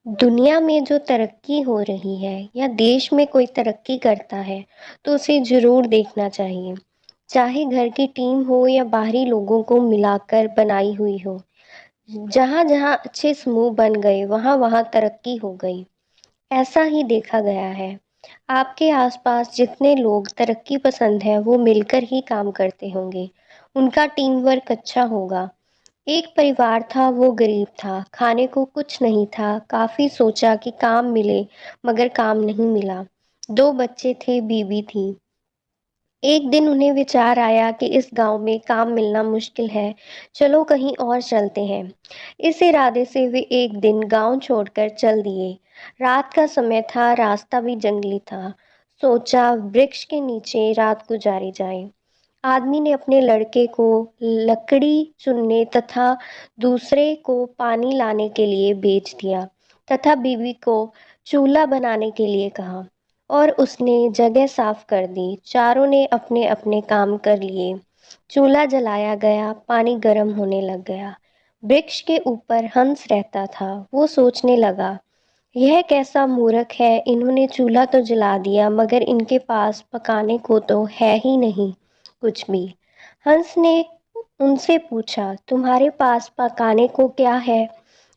दुनिया में जो तरक्की हो रही है या देश में कोई तरक्की करता है तो उसे ज़रूर देखना चाहिए। चाहे घर की टीम हो या बाहरी लोगों को मिलाकर बनाई हुई हो। जहाँ जहाँ अच्छे समूह बन गए वहाँ वहाँ तरक्की हो गई। ऐसा ही देखा गया है। आपके आसपास जितने लोग तरक्की पसंद है वो मिलकर ही काम करते होंगे। उनका टीम वर्क अच्छा होगा। एक परिवार था, वो गरीब था, खाने को कुछ नहीं था, काफ़ी सोचा कि काम मिले, मगर काम नहीं मिला। 2 बच्चे थे, बीवी थी। एक दिन उन्हें विचार आया कि इस गांव में काम मिलना मुश्किल है, चलो कहीं और चलते हैं। इस इरादे से वे एक दिन गांव छोड़कर चल दिए। रात का समय था, रास्ता भी जंगली था। सोचा वृक्ष के नीचे रात गुजारी जाए। आदमी ने अपने लड़के को लकड़ी चुनने तथा दूसरे को पानी लाने के लिए भेज दिया तथा बीवी को चूल्हा बनाने के लिए कहा और उसने जगह साफ कर दी। चारों ने अपने अपने काम कर लिए। चूल्हा जलाया गया, पानी गर्म होने लग गया। वृक्ष के ऊपर हंस रहता था। वो सोचने लगा, यह कैसा मूर्ख है, इन्होंने चूल्हा तो जला दिया मगर इनके पास पकाने को तो है ही नहीं कुछ भी। हंस ने उनसे पूछा, तुम्हारे पास पकाने को क्या है?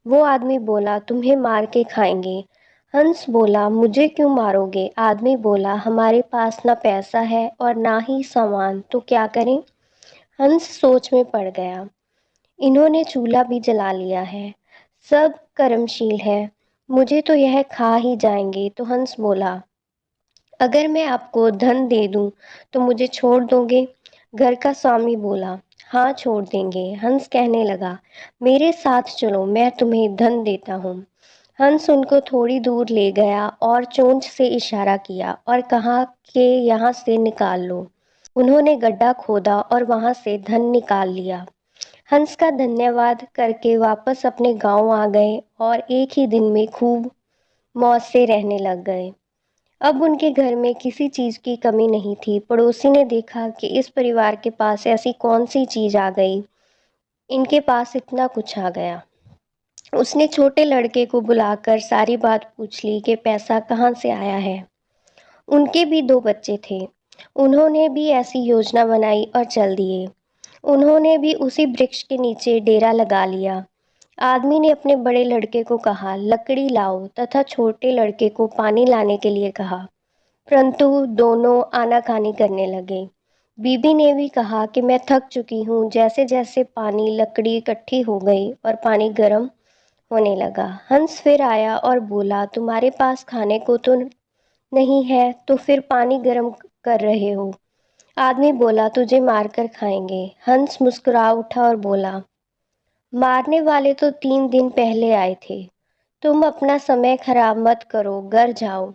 वो आदमी बोला, तुम्हें मार के खाएंगे। हंस बोला, मुझे क्यों मारोगे? आदमी बोला, हमारे पास ना पैसा है और ना ही सामान, तो क्या करें? हंस सोच में पड़ गया। इन्होंने चूल्हा भी जला लिया है, सब कर्मशील है, मुझे तो यह खा ही जाएंगे। तो हंस बोला, अगर मैं आपको धन दे दूं तो मुझे छोड़ दोगे? घर का स्वामी बोला, हाँ छोड़ देंगे। हंस कहने लगा, मेरे साथ चलो, मैं तुम्हें धन देता हूँ। हंस उनको थोड़ी दूर ले गया और चोंच से इशारा किया और कहा कि यहाँ से निकाल लो। उन्होंने गड्ढा खोदा और वहां से धन निकाल लिया। हंस का धन्यवाद करके वापस अपने गांव आ गए और एक ही दिन में खूब मौज से रहने लग गए। अब उनके घर में किसी चीज की कमी नहीं थी। पड़ोसी ने देखा कि इस परिवार के पास ऐसी कौन सी चीज आ गई, इनके पास इतना कुछ आ गया। उसने छोटे लड़के को बुलाकर सारी बात पूछ ली कि पैसा कहाँ से आया है। उनके भी 2 बच्चे थे। उन्होंने भी ऐसी योजना बनाई और चल दिए। उन्होंने भी उसी वृक्ष के नीचे डेरा लगा लिया। आदमी ने अपने बड़े लड़के को कहा, लकड़ी लाओ, तथा छोटे लड़के को पानी लाने के लिए कहा, परंतु दोनों आनाकानी करने लगे। बीबी ने भी कहा कि मैं थक चुकी हूँ। जैसे जैसे पानी लकड़ी इकट्ठी हो गई और पानी गर्म होने लगा। हंस फिर आया और बोला, तुम्हारे पास खाने को तो नहीं है, तो फिर पानी गर्म कर रहे हो? आदमी बोला, तुझे मारकर खाएंगे। हंस मुस्कुरा उठा और बोला, मारने वाले तो 3 दिन पहले आए थे। तुम अपना समय खराब मत करो, घर जाओ।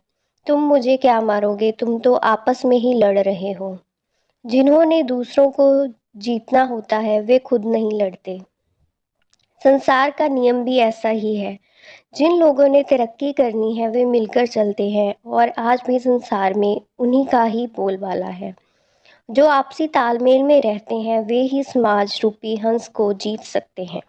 तुम मुझे क्या मारोगे, तुम तो आपस में ही लड़ रहे हो। जिन्होंने दूसरों को जीतना होता है वे खुद नहीं लड़ते। संसार का नियम भी ऐसा ही है। जिन लोगों ने तरक्की करनी है वे मिलकर चलते हैं और आज भी संसार में उन्हीं का ही बोलबाला है। जो आपसी तालमेल में रहते हैं वे ही समाज रूपी हंस को जीत सकते हैं।